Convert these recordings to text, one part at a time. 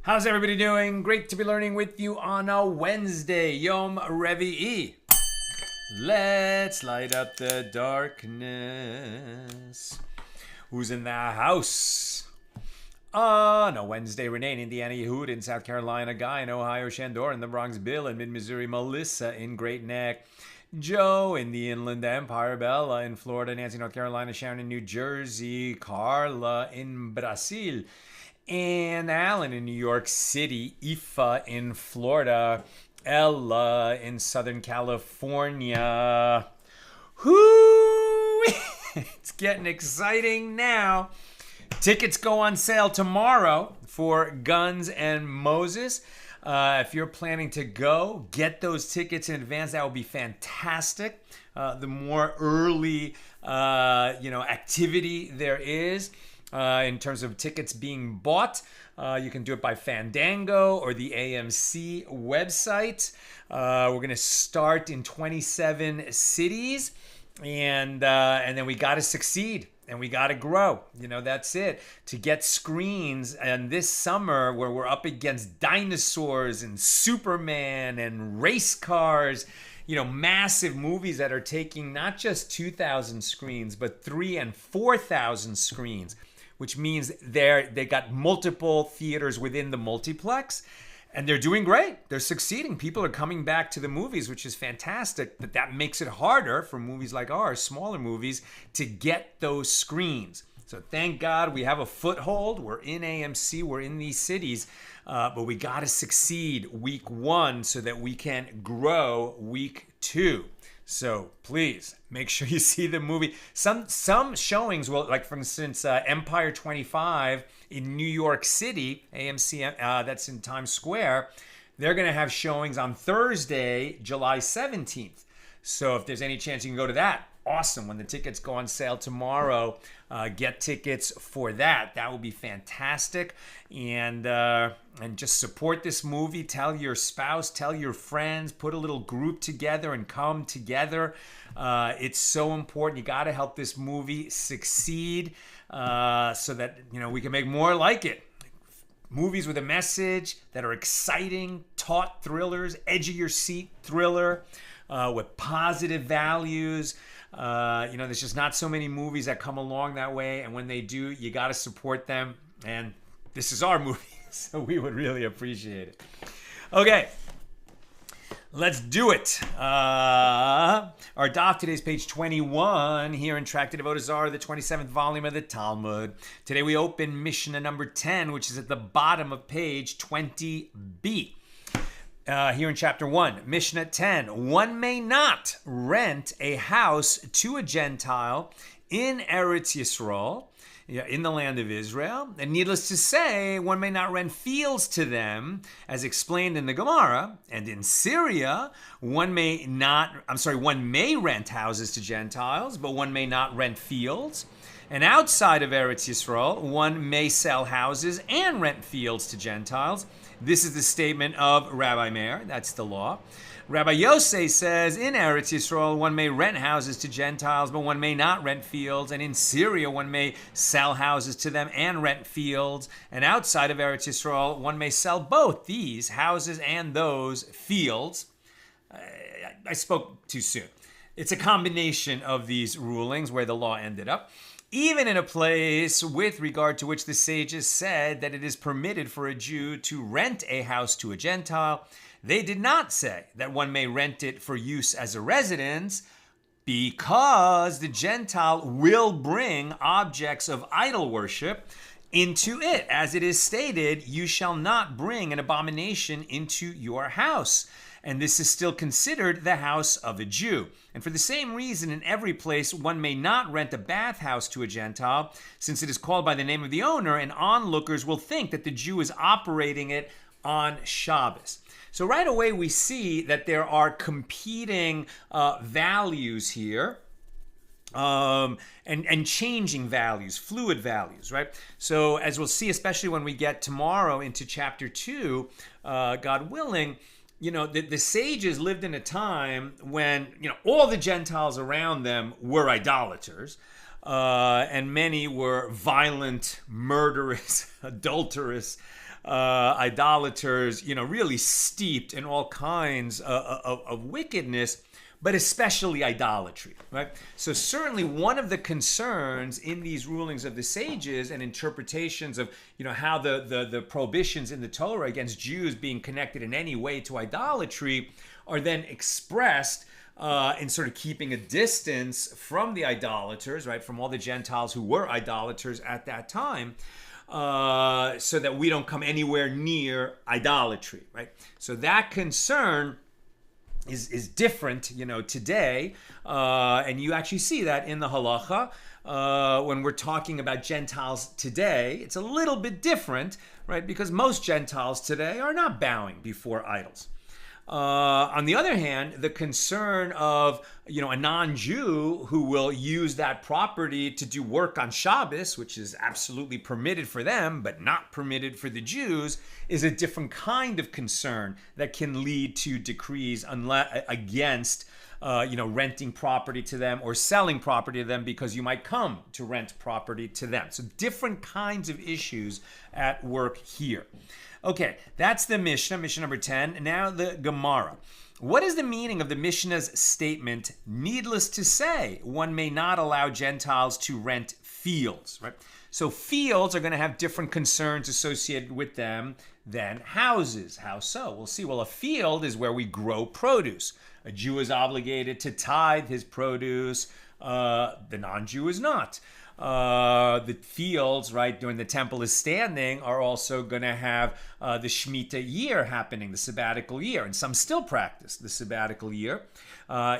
How's everybody doing? Great to be learning with you on a Wednesday, Yom Revi'i. Let's light up the darkness. Who's in the house? On a Wednesday, Renee in Indiana, Yehud in South Carolina, Guy in Ohio, Shandor in the Bronx, Bill in Mid-Missouri, Melissa in Great Neck, Joe in the Inland Empire, Bella in Florida, Nancy, North Carolina, Sharon in New Jersey, Carla in Brazil, and Alan in New York City, Aoife in Florida, Ella in Southern California. Whoo! It's getting exciting now. Tickets go on sale tomorrow for Guns and Moses. If you're planning to go, get those tickets in advance. That would be fantastic. The more early, activity there is, in terms of tickets being bought, you can do it by Fandango or the AMC website. We're going to start in 27 cities, and then we got to succeed and we got to grow. That's it. To get screens, and this summer where we're up against dinosaurs and Superman and race cars, massive movies that are taking not just 2,000 screens, but 3,000 and 4,000 screens, which means they got multiple theaters within the multiplex, and they're doing great. They're succeeding. People are coming back to the movies, which is fantastic, but that makes it harder for movies like ours, smaller movies, to get those screens. So thank God we have a foothold. We're in AMC, we're in these cities, but we got to succeed week 1 so that we can grow week 2. So please make sure you see the movie. Some showings will, like for instance, Empire 25 in New York City, AMC, that's in Times Square. They're going to have showings on Thursday, July 17th. So if there's any chance you can go to that, awesome. When the tickets go on sale tomorrow, get tickets for that. That will be fantastic. And just support this movie. Tell your spouse, tell your friends, put a little group together and come together. It's so important. You got to help this movie succeed so that we can make more like it. Movies with a message that are exciting, taut thrillers, edge of your seat thriller with positive values. There's just not so many movies that come along that way, and when they do, you got to support them. And this is our movie, so we would really appreciate it. Okay, let's do it. Our daf today is page 21 here in Tractate Avoda Zara, the 27th volume of the Talmud. Today we open Mishna number 10, which is at the bottom of page 20b. Here in chapter 1, Mishnah 10, one may not rent a house to a Gentile in Eretz Yisrael, in the land of Israel. And needless to say, one may not rent fields to them, as explained in the Gemara. And in Syria, one may rent houses to Gentiles, but one may not rent fields. And outside of Eretz Yisrael, one may sell houses and rent fields to Gentiles. This is the statement of Rabbi Meir. That's the law. Rabbi Yosei says, in Eretz Yisrael, one may rent houses to Gentiles, but one may not rent fields. And in Syria, one may sell houses to them and rent fields. And outside of Eretz Yisrael, one may sell both these houses and those fields. I spoke too soon. It's a combination of these rulings where the law ended up. Even in a place with regard to which the sages said that it is permitted for a Jew to rent a house to a Gentile, they did not say that one may rent it for use as a residence, because the Gentile will bring objects of idol worship into it. As it is stated, you shall not bring an abomination into your house. And this is still considered the house of a Jew. And for the same reason, in every place, one may not rent a bathhouse to a Gentile, since it is called by the name of the owner, and onlookers will think that the Jew is operating it on Shabbos. So right away, we see that there are competing values here. And changing values, fluid values, right? So as we'll see, especially when we get tomorrow into chapter 2, God willing, the sages lived in a time when, all the Gentiles around them were idolaters. And many were violent, murderous, adulterous, idolaters, really steeped in all kinds of wickedness, but especially idolatry, right? So certainly one of the concerns in these rulings of the sages and interpretations of, how the prohibitions in the Torah against Jews being connected in any way to idolatry are then expressed in sort of keeping a distance from the idolaters, right? From all the Gentiles who were idolaters at that time. So that we don't come anywhere near idolatry, right? So that concern is different, today, and you actually see that in the halacha when we're talking about Gentiles today. It's a little bit different, right? Because most Gentiles today are not bowing before idols. On the other hand, the concern of, a non-Jew who will use that property to do work on Shabbos, which is absolutely permitted for them, but not permitted for the Jews, is a different kind of concern that can lead to decrees against, renting property to them or selling property to them, because you might come to rent property to them. So different kinds of issues at work here. Okay, that's the Mishnah, Mishnah number 10. Now the Gemara. What is the meaning of the Mishnah's statement, needless to say, one may not allow Gentiles to rent fields, right? So fields are going to have different concerns associated with them than houses. How so? We'll see. Well, a field is where we grow produce. A Jew is obligated to tithe his produce. The non-Jew is not. The fields, right, during the temple is standing, are also going to have the Shemitah year happening, the sabbatical year, and some still practice the sabbatical year,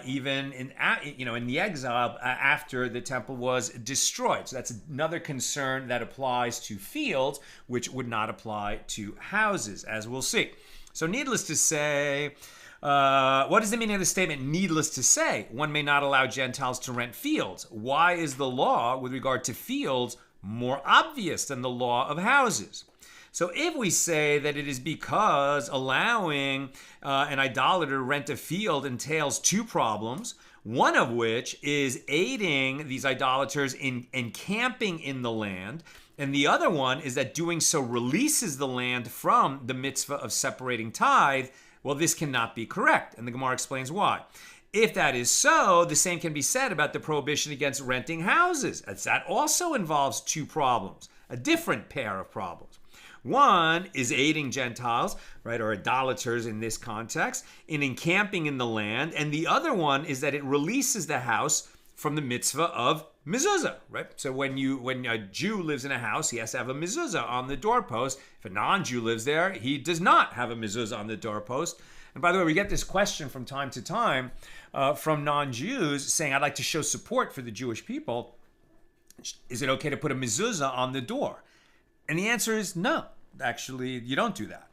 even in the exile after the temple was destroyed. So that's another concern that applies to fields, which would not apply to houses, as we'll see. So needless to say, what is the meaning of the statement, needless to say, one may not allow Gentiles to rent fields? Why is the law with regard to fields more obvious than the law of houses? So if we say that it is because allowing an idolater to rent a field entails two problems, one of which is aiding these idolaters in encamping in the land, and the other one is that doing so releases the land from the mitzvah of separating tithe, well, this cannot be correct, and the Gemara explains why. If that is so, the same can be said about the prohibition against renting houses, as that also involves two problems, a different pair of problems. One is aiding Gentiles, right, or idolaters in this context, in encamping in the land, and the other one is that it releases the house from the mitzvah of mezuzah, right? So when a Jew lives in a house, he has to have a mezuzah on the doorpost. If a non-Jew lives there, he does not have a mezuzah on the doorpost. And by the way, we get this question from time to time from non-Jews saying, I'd like to show support for the Jewish people. Is it okay to put a mezuzah on the door? And the answer is no. Actually, you don't do that.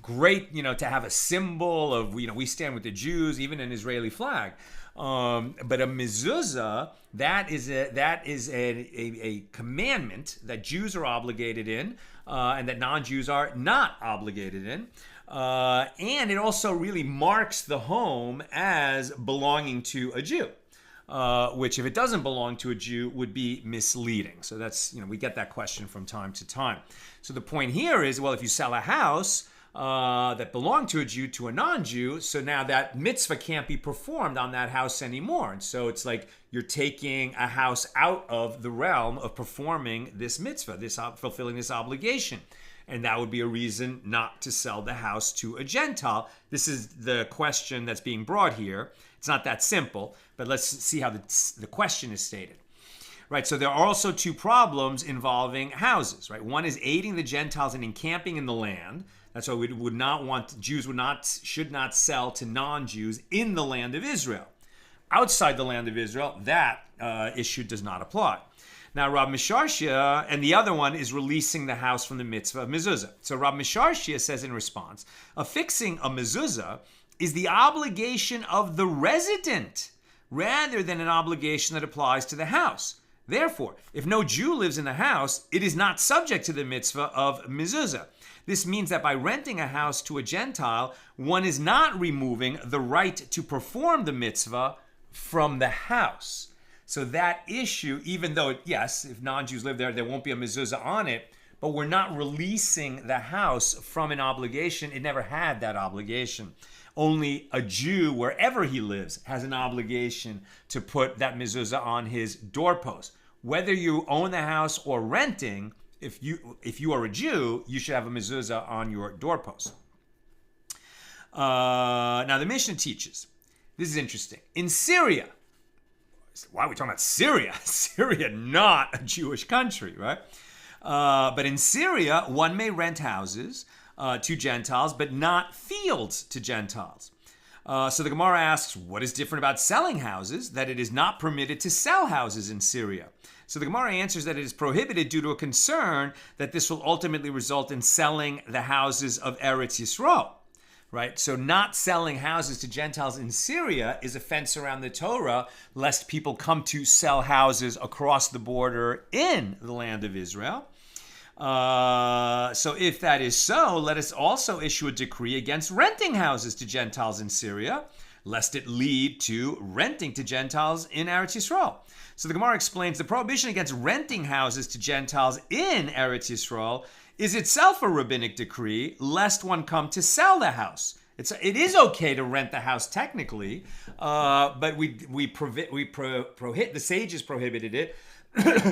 Great, to have a symbol of, we stand with the Jews, even an Israeli flag. But a mezuzah, that is a commandment that Jews are obligated in, and that non-Jews are not obligated in. And it also really marks the home as belonging to a Jew, which if it doesn't belong to a Jew would be misleading. So that's, we get that question from time to time. So the point here is, well, if you sell a house that belonged to a Jew to a non-Jew, so now that mitzvah can't be performed on that house anymore. And so it's like you're taking a house out of the realm of performing this mitzvah, fulfilling this obligation. And that would be a reason not to sell the house to a Gentile. This is the question that's being brought here. It's not that simple, but let's see how the question is stated. Right, so there are also two problems involving houses, right? One is aiding the Gentiles in encamping in the land. That's why we would not want, Jews should not sell to non-Jews in the land of Israel. Outside the land of Israel, that issue does not apply. Now, Rav Misharshia, and the other one is releasing the house from the mitzvah of mezuzah. So Rav Misharshia says in response, affixing a mezuzah is the obligation of the resident rather than an obligation that applies to the house. Therefore, if no Jew lives in the house, it is not subject to the mitzvah of mezuzah. This means that by renting a house to a Gentile, one is not removing the right to perform the mitzvah from the house. So that issue, even though, yes, if non-Jews live there, there won't be a mezuzah on it, but we're not releasing the house from an obligation. It never had that obligation. Only a Jew, wherever he lives, has an obligation to put that mezuzah on his doorpost. Whether you own the house or renting, if you are a Jew, you should have a mezuzah on your doorpost. Now the Mishna teaches, this is interesting, in Syria, why are we talking about Syria? Syria, not a Jewish country, right? But in Syria, one may rent houses to Gentiles, but not fields to Gentiles. So the Gemara asks, what is different about selling houses, that it is not permitted to sell houses in Syria? So the Gemara answers that it is prohibited due to a concern that this will ultimately result in selling the houses of Eretz Yisrael. Right? So not selling houses to Gentiles in Syria is a fence around the Torah, lest people come to sell houses across the border in the land of Israel. So if that is so, let us also issue a decree against renting houses to Gentiles in Syria, lest it lead to renting to Gentiles in Eretz Yisrael. So the Gemara explains the prohibition against renting houses to Gentiles in Eretz Yisrael is itself a rabbinic decree, lest one come to sell the house. It is okay to rent the house technically, but the sages prohibited it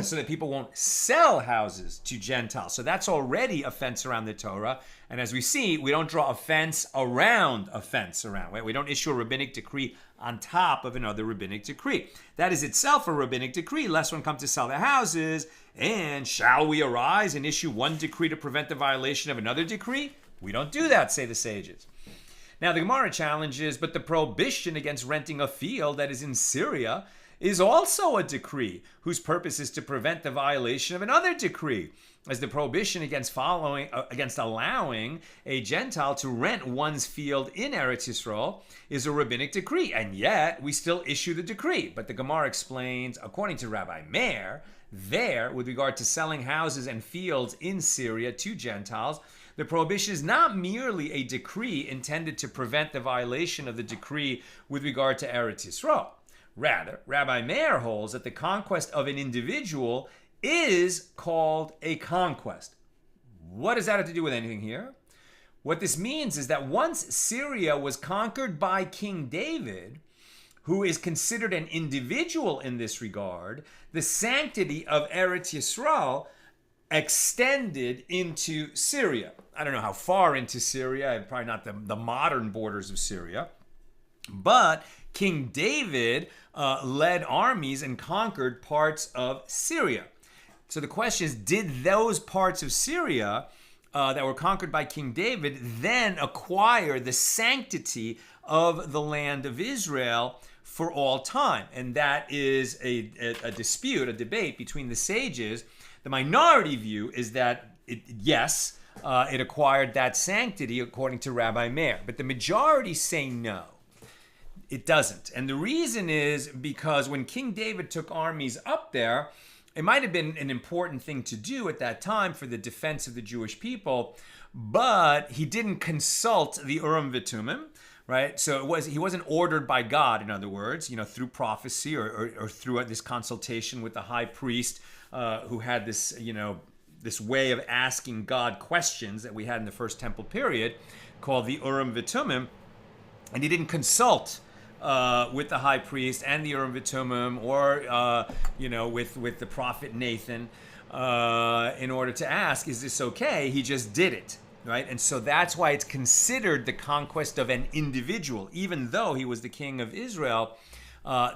so that people won't sell houses to Gentiles. So that's already a fence around the Torah. And as we see, we don't draw a fence around a fence around. Right? We don't issue a rabbinic decree on top of another rabbinic decree. That is itself a rabbinic decree, lest one come to sell the houses. And shall we arise and issue one decree to prevent the violation of another decree? We don't do that, say the sages. Now the Gemara challenges, but the prohibition against renting a field that is in Syria is also a decree whose purpose is to prevent the violation of another decree, as the prohibition against allowing a Gentile to rent one's field in Eretz Yisrael is a rabbinic decree, and yet we still issue the decree. But the Gemara explains, according to Rabbi Meir, there, with regard to selling houses and fields in Syria to Gentiles, the prohibition is not merely a decree intended to prevent the violation of the decree with regard to Eretz Yisrael. Rather, Rabbi Meir holds that the conquest of an individual is called a conquest. What does that have to do with anything here? What this means is that once Syria was conquered by King David, who is considered an individual in this regard, the sanctity of Eretz Yisrael extended into Syria. I don't know how far into Syria, probably not the modern borders of Syria, but King David led armies and conquered parts of Syria. So the question is, did those parts of Syria that were conquered by King David then acquire the sanctity of the land of Israel for all time? And that is a dispute, a debate between the sages. The minority view is that, it acquired that sanctity according to Rabbi Meir. But the majority say no. It doesn't. And the reason is because when King David took armies up there, it might have been an important thing to do at that time for the defense of the Jewish people, but he didn't consult the Urim V'Tumim, right? So he wasn't ordered by God, in other words, through prophecy or through this consultation with the high priest who had this, this way of asking God questions that we had in the First Temple period called the Urim V'Tumim, and he didn't consult with the high priest and the Urim V'Tumim or, with the prophet Nathan in order to ask, is this okay? He just did it, right? And so that's why it's considered the conquest of an individual. Even though he was the king of Israel,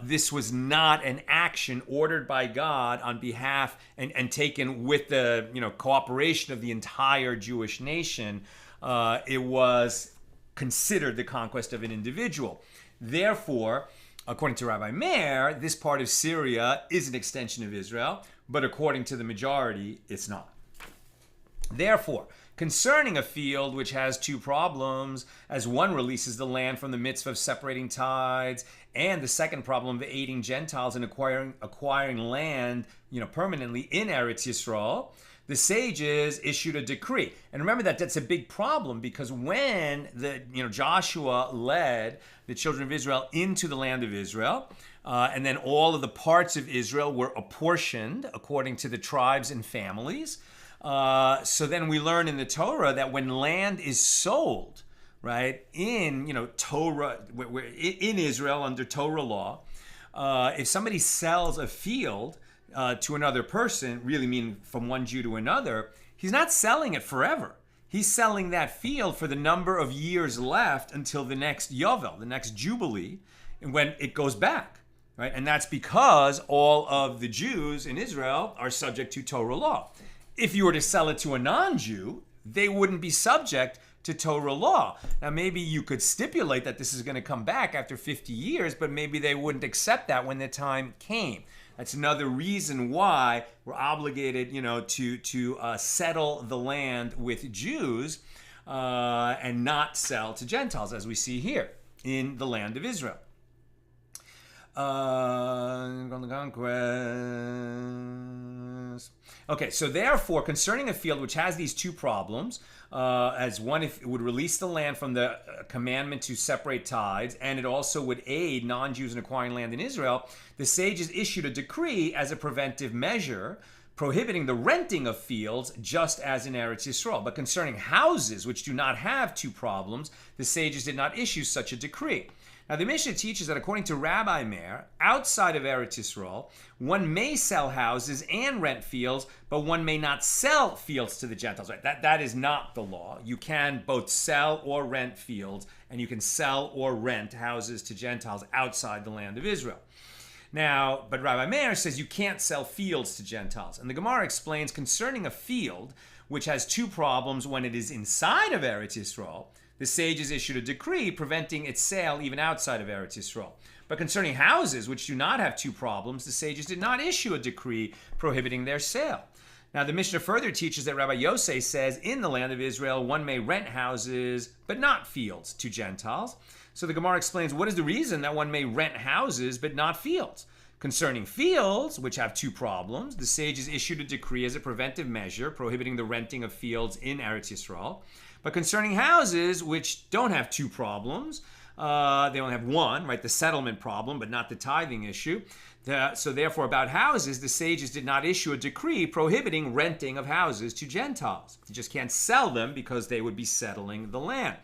this was not an action ordered by God on behalf and taken with the cooperation of the entire Jewish nation. It was considered the conquest of an individual. Therefore, according to Rabbi Meir, this part of Syria is an extension of Israel, but according to the majority, it's not. Therefore, concerning a field which has two problems, as one releases the land from the mitzvah of separating tithes, and the second problem of aiding Gentiles in acquiring land, permanently in Eretz Yisrael, the sages issued a decree. And remember that's a big problem, because when Joshua led the children of Israel into the land of Israel, and then all of the parts of Israel were apportioned according to the tribes and families. So then we learn in the Torah that when land is sold, right, in Torah, in Israel under Torah law, if somebody sells a field to another person, really meaning from one Jew to another, he's not selling it forever. He's selling that field for the number of years left until the next Yovel, the next Jubilee, and when it goes back, right? And that's because all of the Jews in Israel are subject to Torah law. If you were to sell it to a non-Jew, they wouldn't be subject to Torah law. Now, maybe you could stipulate that this is going to come back after 50 years, but maybe they wouldn't accept that when the time came. That's another reason why we're obligated, to settle the land with Jews and not sell to Gentiles, as we see here in the land of Israel. Okay, so therefore, concerning a field which has these two problems, as one, if it would release the land from the commandment to separate tithes, and it also would aid non-Jews in acquiring land in Israel, the sages issued a decree as a preventive measure, prohibiting the renting of fields, just as in Eretz Yisrael. But concerning houses which do not have two problems, the sages did not issue such a decree. Now, the Mishnah teaches that according to Rabbi Meir, outside of Eretz Yisrael, one may sell houses and rent fields, but one may not sell fields to the Gentiles. Right? That is not the law. You can both sell or rent fields, and you can sell or rent houses to Gentiles outside the land of Israel. Now, but Rabbi Meir says you can't sell fields to Gentiles. And the Gemara explains concerning a field which has two problems when it is inside of Eretz Yisrael, the sages issued a decree preventing its sale even outside of Eretz Yisrael. But concerning houses which do not have two problems, the sages did not issue a decree prohibiting their sale. Now, the Mishnah further teaches that Rabbi Yosei says in the land of Israel, one may rent houses, but not fields to Gentiles. So the Gemara explains, what is the reason that one may rent houses, but not fields? Concerning fields, which have two problems, the sages issued a decree as a preventive measure prohibiting the renting of fields in Eretz Yisrael. But concerning houses, which don't have two problems, they only have one, right? The settlement problem, but not the tithing issue. So therefore, about houses, the sages did not issue a decree prohibiting renting of houses to Gentiles. You just can't sell them because they would be settling the land.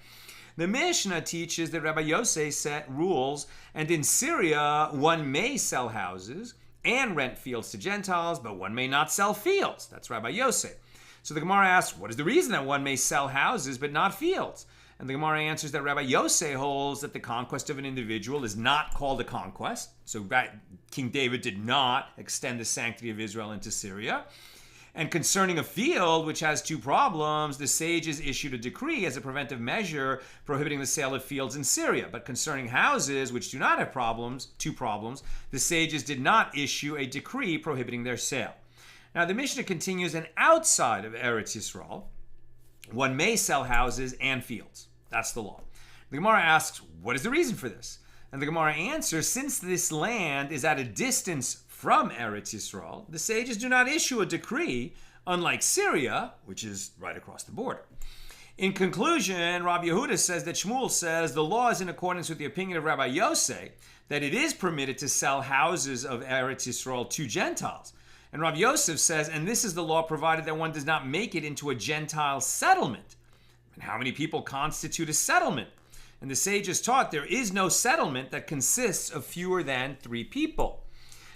The Mishnah teaches that Rabbi Yosei set rules, and in Syria, one may sell houses and rent fields to Gentiles, but one may not sell fields. That's Rabbi Yosei. So the Gemara asks, what is the reason that one may sell houses but not fields? And the Gemara answers that Rabbi Yosei holds that the conquest of an individual is not called a conquest. So King David did not extend the sanctity of Israel into Syria. And concerning a field which has two problems, the sages issued a decree as a preventive measure prohibiting the sale of fields in Syria. But concerning houses which do not have two problems, the sages did not issue a decree prohibiting their sale. Now, the Mishnah continues, and outside of Eretz Yisrael, one may sell houses and fields. That's the law. The Gemara asks, what is the reason for this? And the Gemara answers, since this land is at a distance from Eretz Yisrael, the sages do not issue a decree, unlike Syria, which is right across the border. In conclusion, Rabbi Yehuda says that Shmuel says the law is in accordance with the opinion of Rabbi Yosef that it is permitted to sell houses of Eretz Yisrael to Gentiles. And Rabbi Yosef says, and this is the law provided that one does not make it into a Gentile settlement. And how many people constitute a settlement? And the sages taught there is no settlement that consists of fewer than 3 people.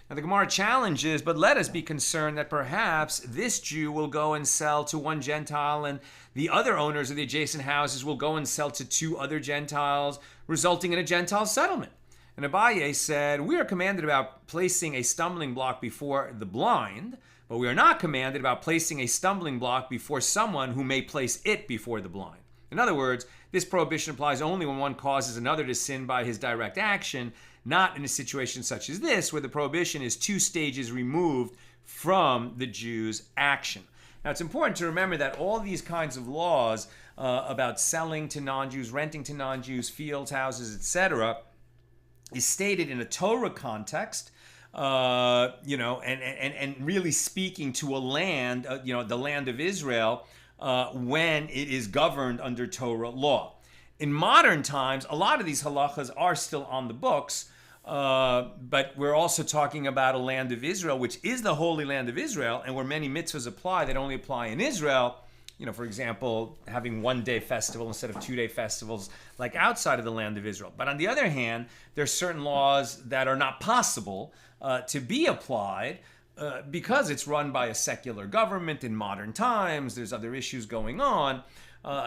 Now the Gemara challenges, but let us be concerned that perhaps this Jew will go and sell to one Gentile and the other owners of the adjacent houses will go and sell to 2 other Gentiles, resulting in a Gentile settlement. And Abaye said, we are commanded about placing a stumbling block before the blind, but we are not commanded about placing a stumbling block before someone who may place it before the blind. In other words, this prohibition applies only when one causes another to sin by his direct action, not in a situation such as this, where the prohibition is 2 stages removed from the Jew's action. Now, it's important to remember that all these kinds of laws about selling to non-Jews, renting to non-Jews, fields, houses, etc., is stated in a Torah context, and really speaking to a land, the land of Israel, when it is governed under Torah law. In modern times, a lot of these halachas are still on the books, but we're also talking about a land of Israel, which is the holy land of Israel, and where many mitzvahs apply that only apply in Israel. For example, having 1-day festival instead of 2-day festivals like outside of the land of Israel. But on the other hand, there are certain laws that are not possible to be applied because it's run by a secular government in modern times. There's other issues going on.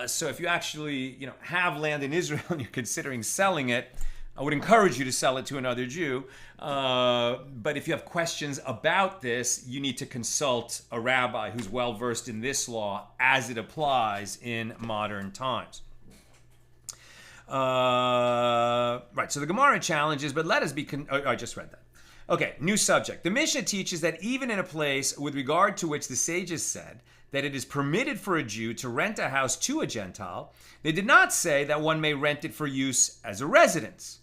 So if you actually have land in Israel and you're considering selling it, I would encourage you to sell it to another Jew. But if you have questions about this, you need to consult a rabbi who's well versed in this law as it applies in modern times. Right, so the Gemara challenges, but let us be... I just read that. Okay, new subject. The Mishnah teaches that even in a place with regard to which the sages said that it is permitted for a Jew to rent a house to a Gentile, they did not say that one may rent it for use as a residence.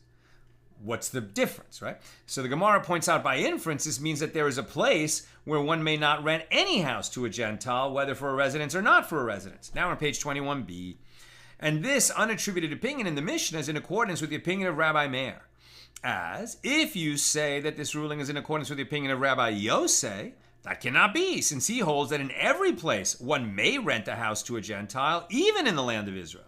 What's the difference, right? So the Gemara points out by inference, this means that there is a place where one may not rent any house to a Gentile, whether for a residence or not for a residence. Now on page 21b. And this unattributed opinion in the Mishnah is in accordance with the opinion of Rabbi Meir. As, if you say that this ruling is in accordance with the opinion of Rabbi Yosef, that cannot be, since he holds that in every place one may rent a house to a Gentile, even in the land of Israel.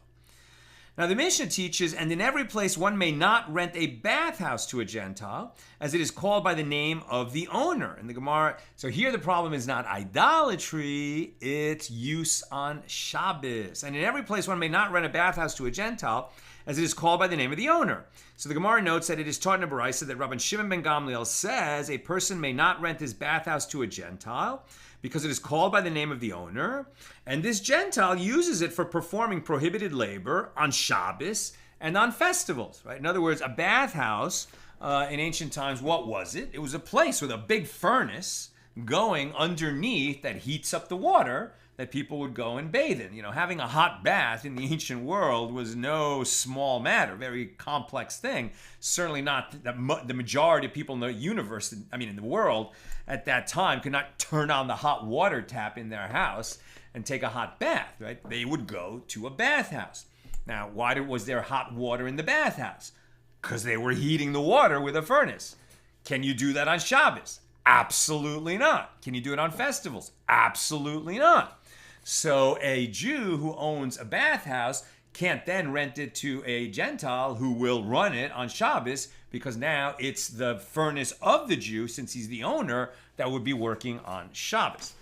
Now the Mishnah teaches, and in every place one may not rent a bathhouse to a Gentile, as it is called by the name of the owner. And the Gemara, so here the problem is not idolatry, it's use on Shabbos. And in every place one may not rent a bathhouse to a Gentile, as it is called by the name of the owner. So the Gemara notes that it is taught in a Baraisa that Rabban Shimon ben Gamliel says a person may not rent his bathhouse to a Gentile because it is called by the name of the owner, and this Gentile uses it for performing prohibited labor on Shabbos and on festivals. Right? In other words, a bathhouse in ancient times, what was it? It was a place with a big furnace going underneath that heats up the water that people would go and bathe in. Having a hot bath in the ancient world was no small matter, very complex thing. Certainly not the majority of people in the universe, in the world at that time, could not turn on the hot water tap in their house and take a hot bath, right? They would go to a bathhouse. Now, why was there hot water in the bathhouse? Because they were heating the water with a furnace. Can you do that on Shabbos? Absolutely not. Can you do it on festivals? Absolutely not. So a Jew who owns a bathhouse can't then rent it to a Gentile who will run it on Shabbos, because now it's the furnace of the Jew, since he's the owner, that would be working on Shabbos.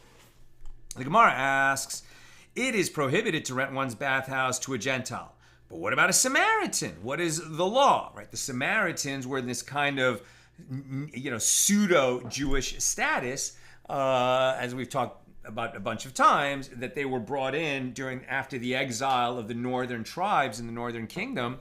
The Gemara asks, it is prohibited to rent one's bathhouse to a Gentile. But what about a Samaritan? What is the law? Right? The Samaritans were in this kind of pseudo-Jewish status, as we've talked about a bunch of times, that they were brought in after the exile of the northern tribes in the northern kingdom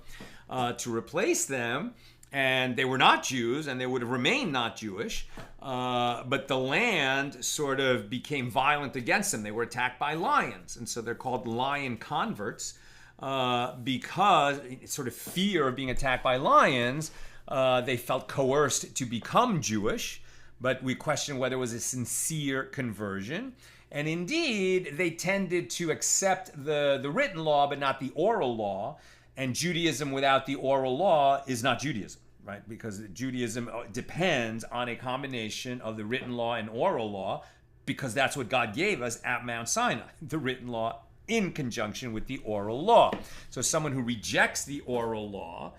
to replace them, and they were not Jews, and they would have remained not Jewish, but the land sort of became violent against them. They were attacked by lions, and so they're called lion converts because sort of fear of being attacked by lions They felt coerced to become Jewish, but we question whether it was a sincere conversion. And indeed, they tended to accept the written law, but not the oral law. And Judaism without the oral law is not Judaism, right? Because Judaism depends on a combination of the written law and oral law, because that's what God gave us at Mount Sinai, the written law in conjunction with the oral law. So someone who rejects the oral law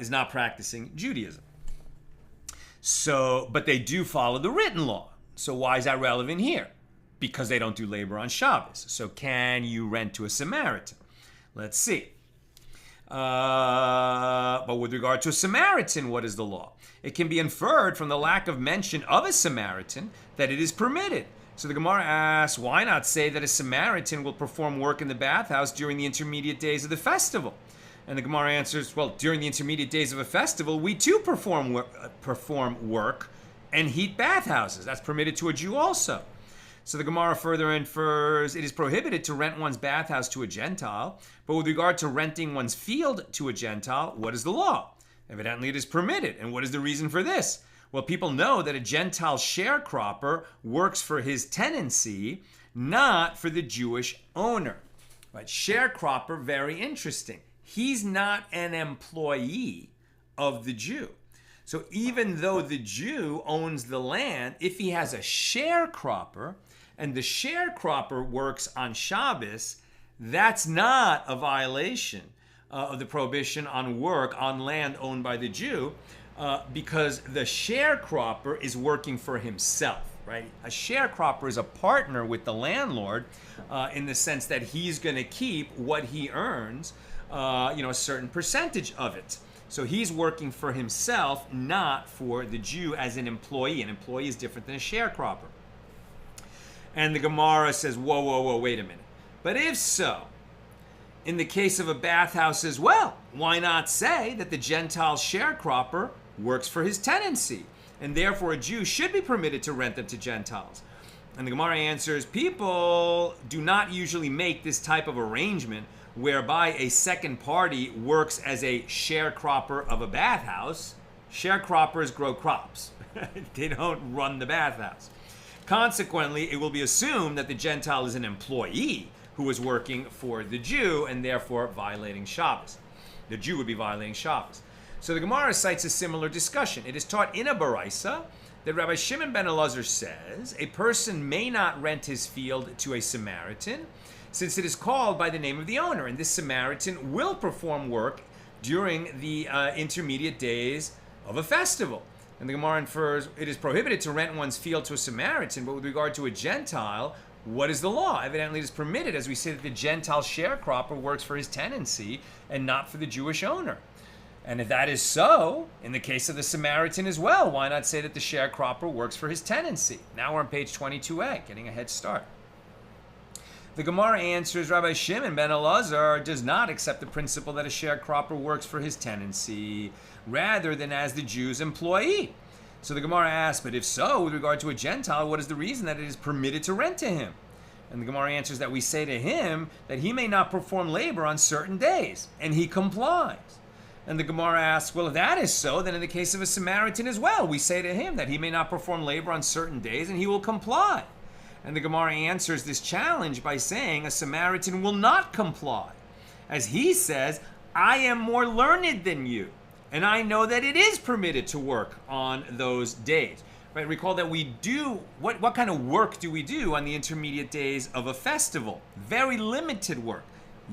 is not practicing Judaism. So, but they do follow the written law. So why is that relevant here? Because they don't do labor on Shabbos. So can you rent to a Samaritan? Let's see. But with regard to a Samaritan, what is the law? It can be inferred from the lack of mention of a Samaritan that it is permitted. So the Gemara asks, why not say that a Samaritan will perform work in the bathhouse during the intermediate days of the festival? And the Gemara answers, well, during the intermediate days of a festival, we too perform work and heat bathhouses. That's permitted to a Jew also. So the Gemara further infers, it is prohibited to rent one's bathhouse to a Gentile, but with regard to renting one's field to a Gentile, what is the law? Evidently it is permitted. And what is the reason for this? Well, people know that a Gentile sharecropper works for his tenancy, not for the Jewish owner. Right? Sharecropper, very interesting. He's not an employee of the Jew. So even though the Jew owns the land, if he has a sharecropper and the sharecropper works on Shabbos, that's not a violation of the prohibition on work on land owned by the Jew, because the sharecropper is working for himself, right? A sharecropper is a partner with the landlord in the sense that he's going to keep what he earns, a certain percentage of it. So he's working for himself, not for the Jew as an employee. An employee is different than a sharecropper. And the Gemara says, whoa, wait a minute. But if so, in the case of a bathhouse as well, why not say that the Gentile sharecropper works for his tenancy, and therefore a Jew should be permitted to rent them to Gentiles? And the Gemara answers, people do not usually make this type of arrangement whereby a second party works as a sharecropper of a bathhouse. Sharecroppers grow crops. They don't run the bathhouse. Consequently, it will be assumed that the Gentile is an employee who is working for the Jew and therefore violating Shabbos. The Jew would be violating Shabbos. So the Gemara cites a similar discussion. It is taught in a Baraisa that Rabbi Shimon ben Elazar says a person may not rent his field to a Samaritan since it is called by the name of the owner, and this Samaritan will perform work during the intermediate days of a festival. And the Gemara infers it is prohibited to rent one's field to a Samaritan, but with regard to a Gentile, what is the law? Evidently it is permitted, as we say that the Gentile sharecropper works for his tenancy and not for the Jewish owner. And if that is so, in the case of the Samaritan as well, why not say that the sharecropper works for his tenancy? Now we're on page 22a, getting a head start. The Gemara answers, Rabbi Shimon ben Elazar does not accept the principle that a sharecropper works for his tenancy rather than as the Jew's employee. So the Gemara asks, but if so, with regard to a Gentile, what is the reason that it is permitted to rent to him? And the Gemara answers that we say to him that he may not perform labor on certain days, and he complies. And the Gemara asks, well, if that is so, then in the case of a Samaritan as well, we say to him that he may not perform labor on certain days, and he will comply. And the Gemara answers this challenge by saying a Samaritan will not comply. As he says, I am more learned than you, and I know that it is permitted to work on those days. Right? Recall that we do, what kind of work do we do on the intermediate days of a festival? Very limited work.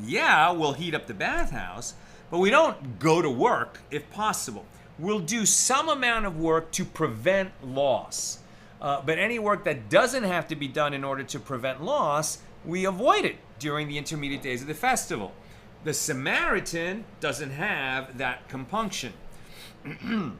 Yeah, we'll heat up the bathhouse, but we don't go to work if possible. We'll do some amount of work to prevent loss. But any work that doesn't have to be done in order to prevent loss, we avoid it during the intermediate days of the festival. The Samaritan doesn't have that compunction. The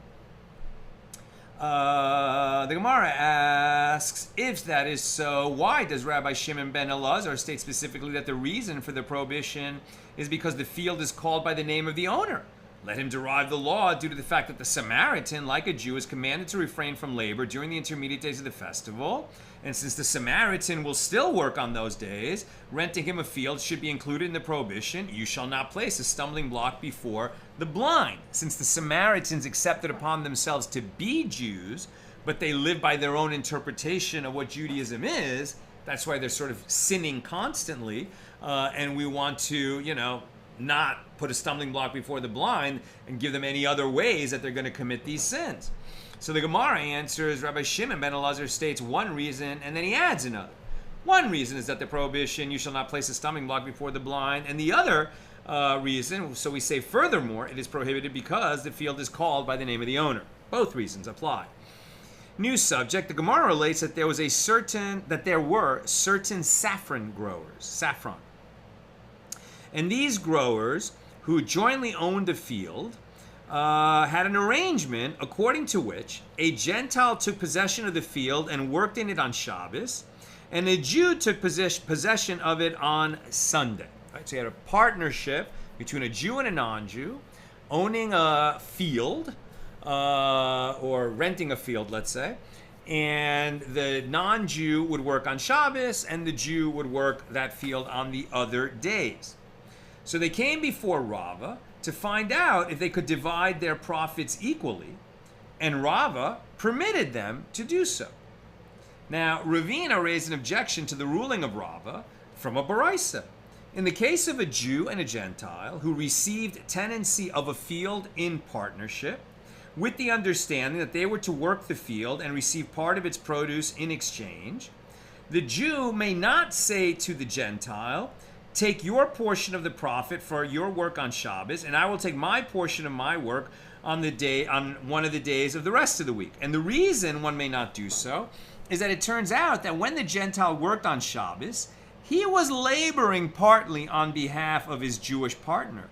Gemara asks, if that is so, why does Rabbi Shimon ben Elazar state specifically that the reason for the prohibition is because the field is called by the name of the owner? Let him derive the law due to the fact that the Samaritan, like a Jew, is commanded to refrain from labor during the intermediate days of the festival, And since the Samaritan will still work on those days, renting him a field should be included in the prohibition. You shall not place a stumbling block before the blind. Since the Samaritans accepted upon themselves to be Jews, but they live by their own interpretation of what Judaism is, that's why they're sort of sinning constantly. And we want to, not put a stumbling block before the blind and give them any other ways that they're going to commit these sins. So the Gemara answers, Rabbi Shimon ben Elazar states one reason, and then he adds another. One reason is that the prohibition, you shall not place a stumbling block before the blind, and the other reason, so we say furthermore, it is prohibited because the field is called by the name of the owner. Both reasons apply. New subject, the Gemara relates that there were certain saffron growers, and these growers who jointly owned a field had an arrangement according to which a Gentile took possession of the field and worked in it on Shabbos, and a Jew took possession of it on Sunday. Right? So you had a partnership between a Jew and a non-Jew owning a field, or renting a field, let's say, and the non-Jew would work on Shabbos and the Jew would work that field on the other days. So they came before Rava to find out if they could divide their profits equally, and Rava permitted them to do so. Now, Ravina raised an objection to the ruling of Rava from a Baraisa. In the case of a Jew and a Gentile who received tenancy of a field in partnership, with the understanding that they were to work the field and receive part of its produce in exchange, the Jew may not say to the Gentile, take your portion of the profit for your work on Shabbos, and I will take my portion of my work on one of the days of the rest of the week. And the reason one may not do so is that it turns out that when the Gentile worked on Shabbos, he was laboring partly on behalf of his Jewish partner.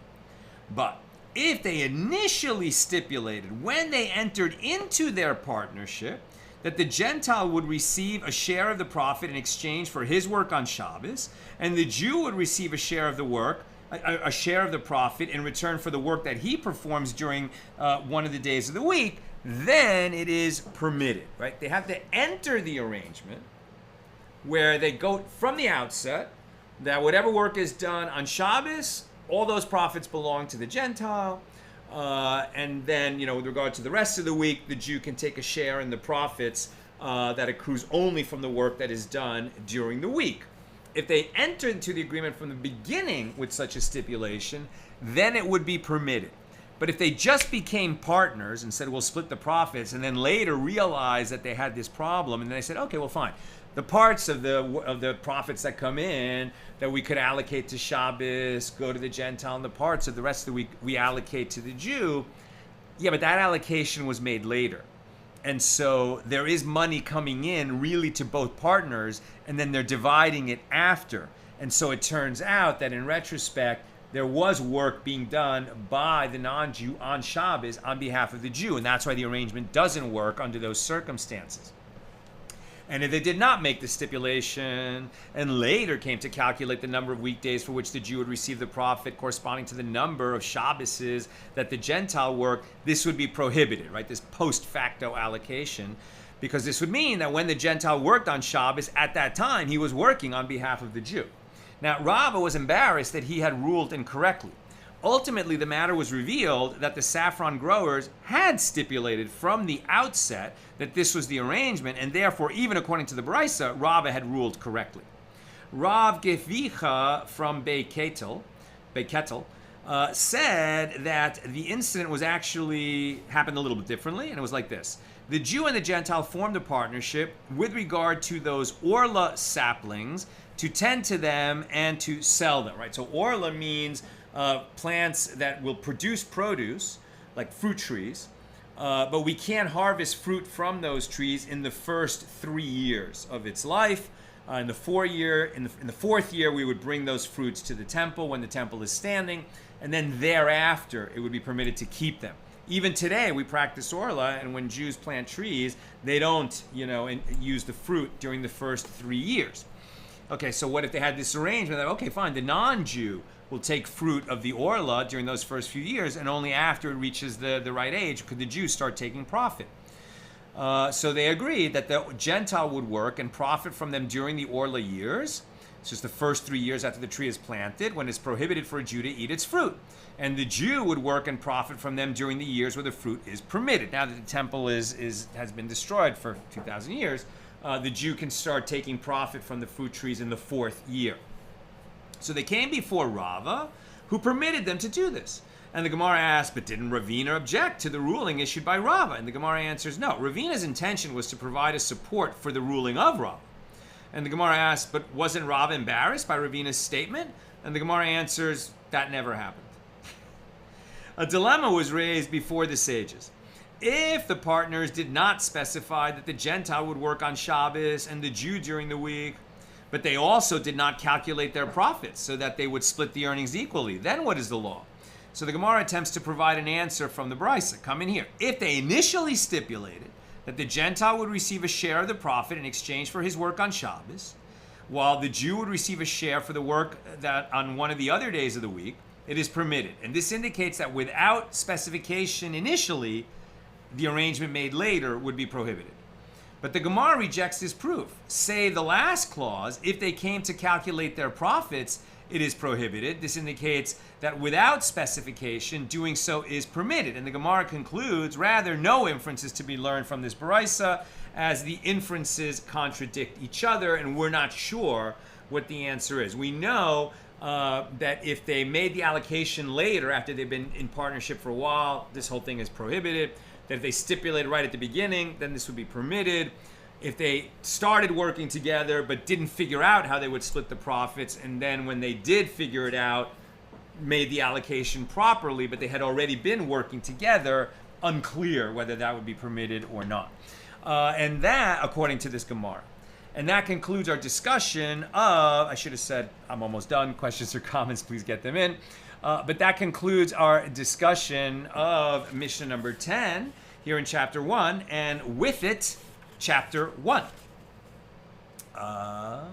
But if they initially stipulated when they entered into their partnership that the Gentile would receive a share of the profit in exchange for his work on Shabbos, and the Jew would receive a share of the profit in return for the work that he performs during one of the days of the week, then it is permitted, right? They have to enter the arrangement where they go from the outset that whatever work is done on Shabbos, all those profits belong to the Gentile. And then, with regard to the rest of the week, the Jew can take a share in the profits that accrues only from the work that is done during the week. If they enter into the agreement from the beginning with such a stipulation, then it would be permitted. But if they just became partners and said, we'll split the profits, and then later realized that they had this problem, and then they said, okay, well, fine. The parts of the profits that come in that we could allocate to Shabbos go to the Gentile, and the parts of the rest of the week we allocate to the Jew. Yeah, but that allocation was made later. And so there is money coming in really to both partners, and then they're dividing it after. And so it turns out that in retrospect, there was work being done by the non-Jew on Shabbos on behalf of the Jew. And that's why the arrangement doesn't work under those circumstances. And if they did not make the stipulation and later came to calculate the number of weekdays for which the Jew would receive the profit corresponding to the number of Shabboses that the Gentile worked, this would be prohibited, right? This post facto allocation, because this would mean that when the Gentile worked on Shabbos, at that time, he was working on behalf of the Jew. Now, Rava was embarrassed that he had ruled incorrectly. Ultimately, the matter was revealed that the saffron growers had stipulated from the outset that this was the arrangement, and therefore, even according to the Baraisa, Rava had ruled correctly. Rav Geficha from Bei Ketel said that the incident was actually happened a little bit differently, and it was like this. The Jew and the Gentile formed a partnership with regard to those orla saplings to tend to them and to sell them, right? So orla means plants that will produce produce, like fruit trees, but we can't harvest fruit from those trees in the first 3 years of its life. In the fourth year, we would bring those fruits to the temple when the temple is standing, and then thereafter, it would be permitted to keep them. Even today, we practice orla, and when Jews plant trees, they don't, use the fruit during the first 3 years. Okay, so what if they had this arrangement that, okay, fine, the non-Jew will take fruit of the orla during those first few years, and only after it reaches the right age could the Jew start taking profit. So they agreed that the Gentile would work and profit from them during the Orla years. It's just the first 3 years after the tree is planted, when it's prohibited for a Jew to eat its fruit. And the Jew would work and profit from them during the years where the fruit is permitted. Now that the temple has been destroyed for 2,000 years, the Jew can start taking profit from the fruit trees in the 4th year. So they came before Rava, who permitted them to do this. And the Gemara asked, but didn't Ravina object to the ruling issued by Rava? And the Gemara answers, no. Ravina's intention was to provide a support for the ruling of Rava. And the Gemara asks, but wasn't Rava embarrassed by Ravina's statement? And the Gemara answers, that never happened. A dilemma was raised before the sages. If the partners did not specify that the Gentile would work on Shabbos and the Jew during the week, but they also did not calculate their profits so that they would split the earnings equally, then what is the law? So the Gemara attempts to provide an answer from the Brisa. Come in here. If they initially stipulated that the Gentile would receive a share of the profit in exchange for his work on Shabbos, while the Jew would receive a share for the work that on one of the other days of the week, it is permitted. And this indicates that without specification initially, the arrangement made later would be prohibited. But the Gemara rejects this proof. Say the last clause, if they came to calculate their profits, it is prohibited. This indicates that without specification, doing so is permitted. And the Gemara concludes, rather, no inference is to be learned from this Baraisa, as the inferences contradict each other, and we're not sure what the answer is. We know that if they made the allocation later, after they've been in partnership for a while, this whole thing is prohibited. That if they stipulated right at the beginning, then this would be permitted. If they started working together but didn't figure out how they would split the profits, and then when they did figure it out, made the allocation properly, but they had already been working together, unclear whether that would be permitted or not. And that, according to this Gemara. And that concludes our discussion of, I should have said, I'm almost done. Questions or comments, please get them in. But that concludes our discussion of Mishnah number 10 here in chapter 1, and with it, chapter 1.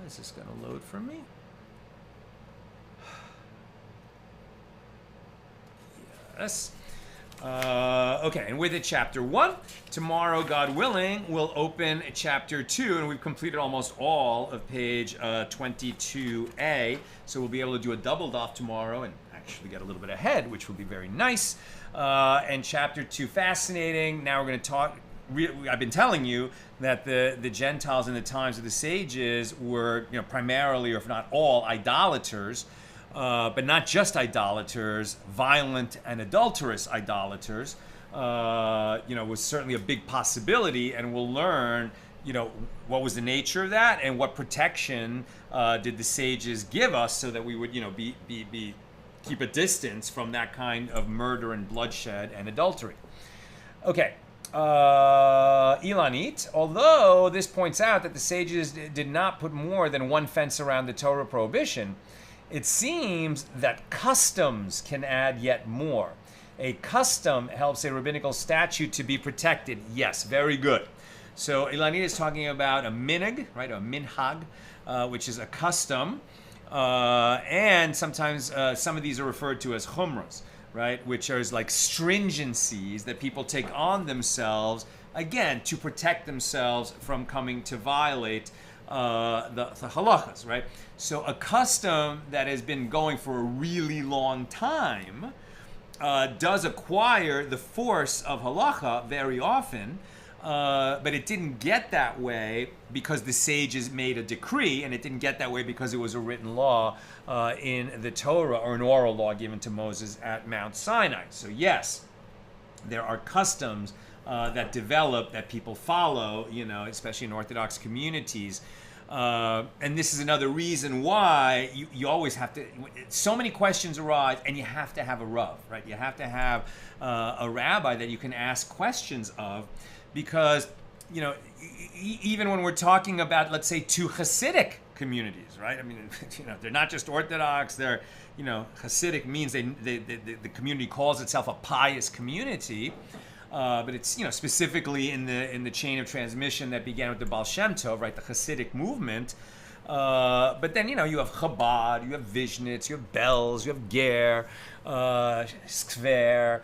Is this going to load for me? Yes. Okay, and with it, chapter 1. Tomorrow, God willing, we'll open chapter 2, and we've completed almost all of page 22a. So we'll be able to do a double daf tomorrow and actually get a little bit ahead, which will be very nice. And chapter 2, fascinating. Now we're going to talk. I've been telling you that the Gentiles in the times of the sages were, primarily, or if not all, idolaters. But not just idolaters, violent and adulterous idolaters, was certainly a big possibility, and we'll learn, what was the nature of that and what protection did the sages give us so that we would, keep a distance from that kind of murder and bloodshed and adultery. Okay. Ilanit, although this points out that the sages did not put more than one fence around the Torah prohibition, it seems that customs can add yet more. A custom helps a rabbinical statute to be protected. Yes, very good. So Ilanit is talking about a minig, right? A minhag, which is a custom. And sometimes some of these are referred to as chumras, right? Which are like stringencies that people take on themselves, again, to protect themselves from coming to violate the halachas, right? So a custom that has been going for a really long time does acquire the force of halacha very often, but it didn't get that way because the sages made a decree, and it didn't get that way because it was a written law in the Torah, or an oral law given to Moses at Mount Sinai. So yes, there are customs that develop, that people follow, especially in Orthodox communities. And this is another reason why you always have to, so many questions arise, and you have to have a rav, right? You have to have a rabbi that you can ask questions of, because, even when we're talking about, let's say, two Hasidic communities, right? I mean, they're not just Orthodox, they're, Hasidic means the community calls itself a pious community. But it's, specifically in the chain of transmission that began with the Baal Shem Tov, right, the Hasidic movement. But then, you have Chabad, you have Vishnitz, you have Bells, you have Ger, Skver,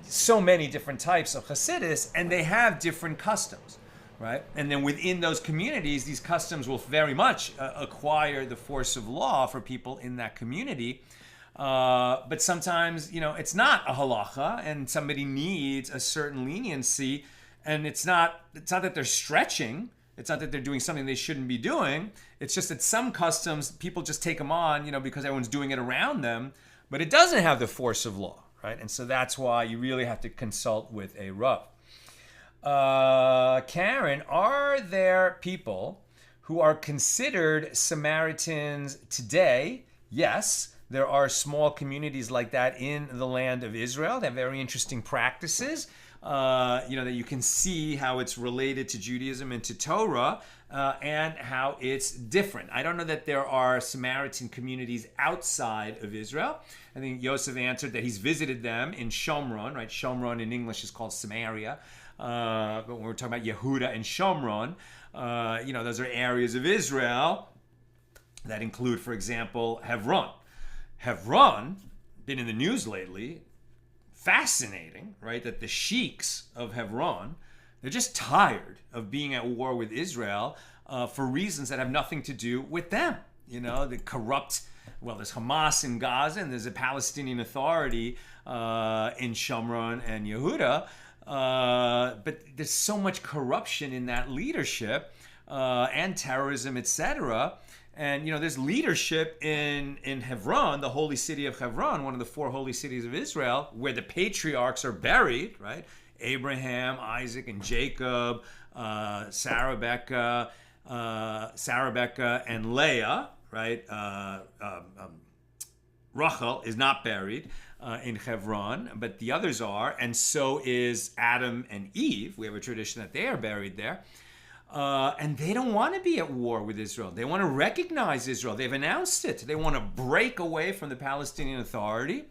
so many different types of Hasidus, and they have different customs, right? And then within those communities, these customs will very much acquire the force of law for people in that community. But sometimes, it's not a halacha, and somebody needs a certain leniency, and it's not that they're stretching. It's not that they're doing something they shouldn't be doing. It's just that some customs, people just take them on, because everyone's doing it around them, but it doesn't have the force of law, right? And so that's why you really have to consult with a Rav. Karen, are there people who are considered Samaritans today? Yes, there are small communities like that in the land of Israel. They have very interesting practices. That you can see how it's related to Judaism and to Torah, and how it's different. I don't know that there are Samaritan communities outside of Israel. I think Yosef answered that he's visited them in Shomron, right? Shomron in English is called Samaria. But when we're talking about Yehuda and Shomron, those are areas of Israel that include, for example, Hebron. Hebron, been in the news lately. Fascinating, right? That the sheiks of Hebron, they're just tired of being at war with Israel for reasons that have nothing to do with them. The corrupt, there's Hamas in Gaza and there's a Palestinian Authority in Shomron and Yehuda. But there's so much corruption in that leadership and terrorism, etc. And, there's leadership in Hebron, the holy city of Hebron, one of the 4 holy cities of Israel, where the patriarchs are buried, right? Abraham, Isaac, and Jacob, Sarah, Becca, and Leah, right? Rachel is not buried in Hebron, but the others are, and so is Adam and Eve. We have a tradition that they are buried there. And they don't want to be at war with Israel. They want to recognize Israel. They've announced it. They want to break away from the Palestinian Authority,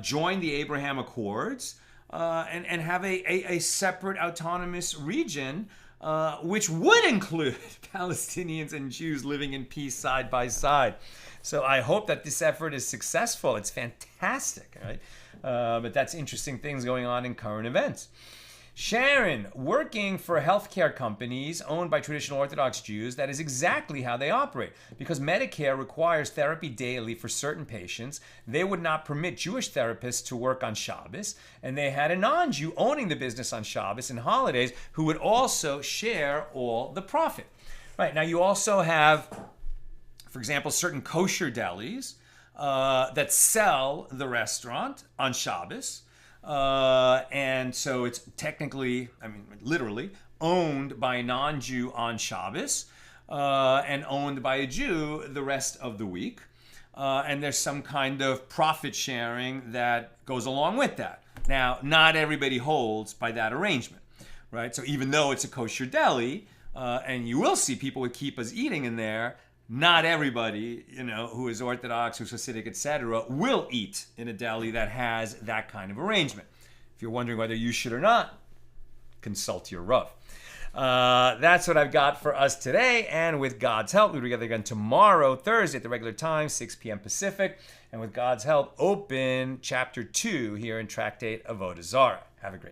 join the Abraham Accords, and have a separate autonomous region, which would include Palestinians and Jews living in peace side by side. So I hope that this effort is successful. It's fantastic, right? But that's interesting things going on in current events. Sharon, working for healthcare companies owned by traditional Orthodox Jews, that is exactly how they operate. Because Medicare requires therapy daily for certain patients, they would not permit Jewish therapists to work on Shabbos, and they had a non-Jew owning the business on Shabbos and holidays who would also share all the profit. Right, now you also have, for example, certain kosher delis that sell the restaurant on Shabbos. And so it's technically, literally, owned by a non-Jew on Shabbos, and owned by a Jew the rest of the week. And there's some kind of profit sharing that goes along with that. Now, not everybody holds by that arrangement, right? So even though it's a kosher deli, and you will see people with kippahs eating in there, not everybody, who is Orthodox, who's Hasidic, etc., will eat in a deli that has that kind of arrangement. If you're wondering whether you should or not, consult your Rav. That's what I've got for us today, and with God's help, we'll be together again tomorrow, Thursday, at the regular time, 6 p.m. Pacific, and with God's help, open chapter 2 here in Tractate Avoda Zara. Have a great